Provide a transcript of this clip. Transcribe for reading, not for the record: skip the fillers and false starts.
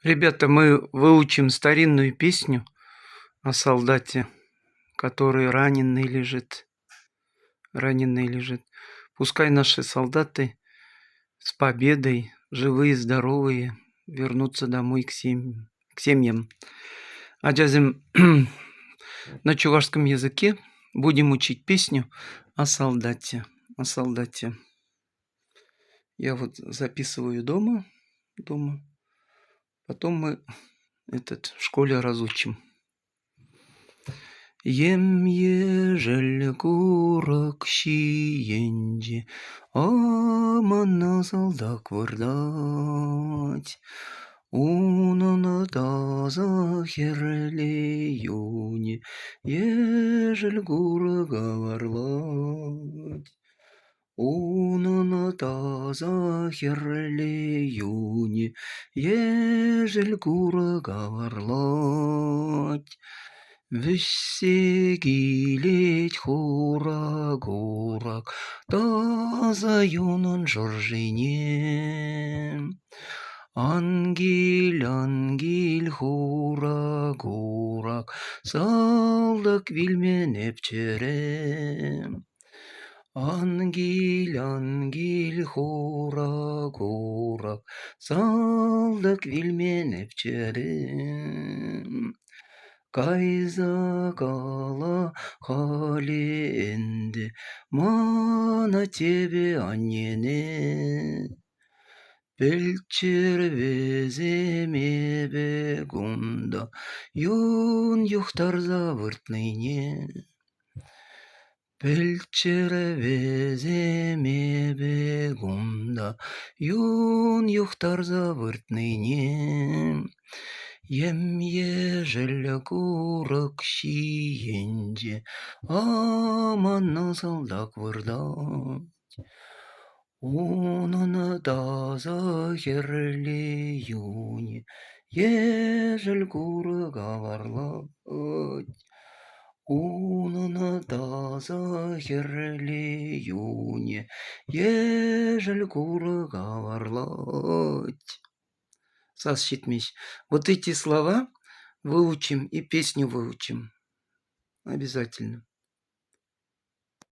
Ребята, мы выучим старинную песню о солдате, который раненый лежит. Раненый лежит. Пускай наши солдаты с победой, живые, здоровые, вернутся домой к семьям. Адязем на чувашском языке будем учить песню о солдате. О солдате. Я вот записываю дома. Потом мы в школе разучим. Ежель курок щиенде, аманна солдак вырдать. Унана таза херлеюне, ежель курага варлать. Унана таза херлеюне, ежель курага варлать. Вессегилеть хурагурак, таза юнан жоржине. Ангель хурагурак, салдак вильмен эпчере. Ангель хурагурак, салдак вильмен эпчере. Кайза кала халенде, мана тебе аннене. Пельчер веземе бегунда, юн юхтар завыртныне. Пельчер веземе бегунда, юн юхтар завыртныне. Ежель курок щиенде, аманна солдак вырдать. Унана таза херлеюне, ежель курага варлать. Унана таза херлеюне, ежель курага варлать. Сасчитмись. Вот эти слова выучим и песню выучим. Обязательно.